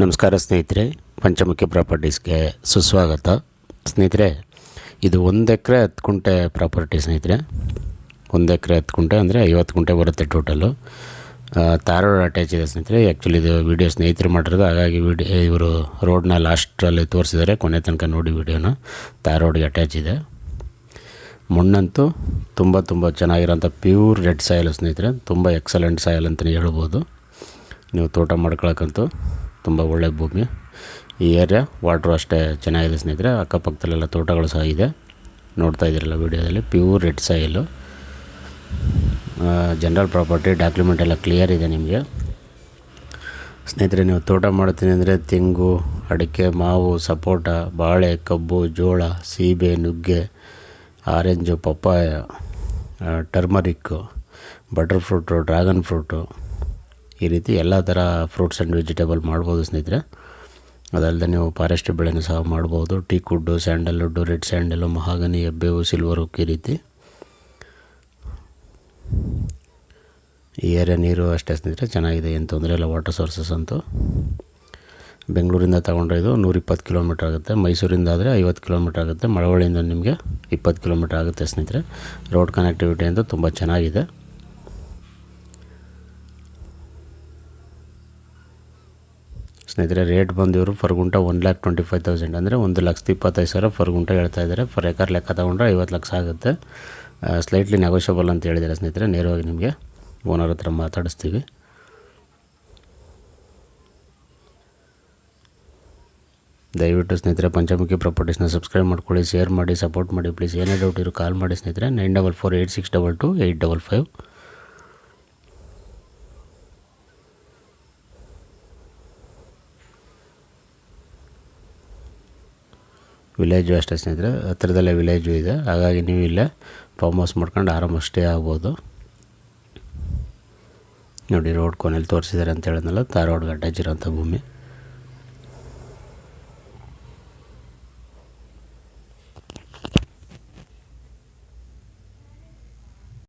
ನಮಸ್ಕಾರ ಸ್ನೇಹಿತರೆ, ಪಂಚಮುಖಿ ಪ್ರಾಪರ್ಟೀಸ್ಗೆ ಸುಸ್ವಾಗತ. ಸ್ನೇಹಿತರೆ, ಇದು 1 ಎಕರೆ 10 ಗುಂಟೆ ಪ್ರಾಪರ್ಟಿ ಸ್ನೇಹಿತರೆ. 1 ಎಕರೆ 10 ಗುಂಟೆ ಅಂದರೆ 50 ಗುಂಟೆ ಬರುತ್ತೆ ಟೋಟಲು. ತಾರ್ ರೋಡ್ ಅಟ್ಯಾಚ್ ಇದೆ ಸ್ನೇಹಿತರೆ. ಆ್ಯಕ್ಚುಲಿ ಇದು ವೀಡಿಯೋ ಸ್ನೇಹಿತರು ಮಾಡಿರೋದು, ಹಾಗಾಗಿ ಇವರು ರೋಡ್ನ ಲಾಸ್ಟ್ರಲ್ಲಿ ತೋರಿಸಿದ್ದಾರೆ. ಕೊನೆ ತನಕ ನೋಡಿ ವೀಡಿಯೋನ. ತಾರ್ ರೋಡ್ಗೆ ಅಟ್ಯಾಚ್ ಇದೆ. ಮಣ್ಣಂತೂ ತುಂಬ ಚೆನ್ನಾಗಿರೋಂಥ ಪ್ಯೂರ್ ರೆಡ್ ಸಾಯಿಲ್ ಸ್ನೇಹಿತರೆ. ತುಂಬ ಎಕ್ಸಲೆಂಟ್ ಸಾಯಿಲ್ ಅಂತಲೇ ಹೇಳ್ಬೋದು. ನೀವು ತೋಟ ಮಾಡ್ಕೊಳಕ್ಕಂತೂ ತುಂಬ ಒಳ್ಳೆಯ ಭೂಮಿ. ಈ ಏರಿಯಾ ವಾಟ್ರು ಅಷ್ಟೇ ಚೆನ್ನಾಗಿದೆ ಸ್ನೇಹಿತರೆ. ಅಕ್ಕಪಕ್ಕದಲ್ಲೆಲ್ಲ ತೋಟಗಳು ಸಹ ಇದೆ. ನೋಡ್ತಾ ಇದ್ದೀರಲ್ಲ ವೀಡಿಯೋದಲ್ಲಿ, pure red soil. General property document ಎಲ್ಲ ಕ್ಲಿಯರ್ ಇದೆ ನಿಮಗೆ ಸ್ನೇಹಿತರೆ. ನೀವು ತೋಟ ಮಾಡ್ತೀನಿ ಅಂದರೆ ತೆಂಗು, ಅಡಿಕೆ, ಮಾವು, ಸಪೋಟ, ಬಾಳೆ, ಕಬ್ಬು, ಜೋಳ, ಸೀಬೆ, ನುಗ್ಗೆ, orange, papaya, turmeric, butter fruit, dragon fruit, ಈ ರೀತಿ ಎಲ್ಲ ಥರ ಫ್ರೂಟ್ಸ್ ಆ್ಯಂಡ್ ವೆಜಿಟೇಬಲ್ ಮಾಡ್ಬೋದು ಸ್ನೇಹಿತರೆ. ಅದಲ್ಲದೆ ನೀವು ಫಾರೆಸ್ಟ್ ಬೆಳೆನೂ ಸಹ ಮಾಡ್ಬೋದು. Teak wood, sandalwood, red sandal, mahogany, ಹೆಬ್ಬೇವು, ಸಿಲ್ವರ್ ಉಕ್, ಈ ರೀತಿ. ಈ ಏರಿಯಾ ನೀರು ಅಷ್ಟೇ ಸ್ನೇಹಿತರೆ ಚೆನ್ನಾಗಿದೆ, ಏನು ತೊಂದರೆ ಇಲ್ಲ. ವಾಟರ್ ಸೋರ್ಸಸ್ ಅಂತೂ ಬೆಂಗಳೂರಿಂದ ತಗೊಂಡ್ರೆ ಇದು 120 ಕಿಲೋಮೀಟ್ರ್ ಆಗುತ್ತೆ. ಮೈಸೂರಿಂದ ಆದರೆ 50 ಕಿಲೋಮೀಟ್ರ್ ಆಗುತ್ತೆ. ಮಳವಳ್ಳಿಯಿಂದ ನಿಮಗೆ 20 ಕಿಲೋಮೀಟ್ರ್ ಆಗುತ್ತೆ ಸ್ನೇಹಿತರೆ. ರೋಡ್ ಕನೆಕ್ಟಿವಿಟಿ ಅಂತೂ ತುಂಬ ಚೆನ್ನಾಗಿದೆ. ಸ್ನೇಹಿತರೆ, ರೇಟ್ ಬಂದು ಇವರು ಫರ್ ಗುಂಟ 1,25,000 ಅಂದರೆ 1,25,000 ಫರ್ ಗುಂಟ ಹೇಳ್ತಾ ಇದ್ದಾರೆ. ಫರ್ ಎಕರ್ ಲೆಕ್ಕ ತಗೊಂಡ್ರೆ 50 ಲಕ್ಷ ಆಗುತ್ತೆ. ಸ್ಲೈಟ್ಲಿ ನೆಗೋಷಿಯಬಲ್ ಅಂತ ಹೇಳಿದ್ದಾರೆ ಸ್ನೇಹಿತರೆ. ನೇರವಾಗಿ ನಿಮಗೆ ಓನರ್ ಹತ್ರ ಮಾತಾಡಿಸ್ತೀವಿ. ದಯವಿಟ್ಟು ಸ್ನೇಹಿತರೆ ಪಂಚಮುಖಿ ಪ್ರಾಪರ್ಟೀಸ್ನ ಸಬ್ಸ್ಕ್ರೈಬ್ ಮಾಡ್ಕೊಳ್ಳಿ, ಶೇರ್ ಮಾಡಿ, ಸಪೋರ್ಟ್ ಮಾಡಿ ಪ್ಲೀಸ್. ಏನೇ ಡೌಟ್ ಇರೋ ಕಾಲ್ ಮಾಡಿ ಸ್ನೇಹಿತರೆ. 9448622855. ವಿಲೇಜು ಅಷ್ಟೇ ಸ್ನೇಹಿತರೆ, ಹತ್ತಿರದಲ್ಲೇ ವಿಲೇಜು ಇದೆ. ಹಾಗಾಗಿ ನೀವು ಇಲ್ಲೇ ಫಾರ್ಮ್ ಹೌಸ್ ಮಾಡ್ಕೊಂಡು ಆರಾಮ ಸ್ಟೇ ಆಗ್ಬೋದು. ನೋಡಿ ರೋಡ್ ಕೊನೆಯಲ್ಲಿ ತೋರಿಸಿದ್ದಾರೆ ಅಂತ ಹೇಳಿದ್ನಲ್ಲ, ತಾರ್ ರೋಡ್ಗೆ ಅಟ್ಯಾಚ್ ಇರೋಂಥ ಭೂಮಿ.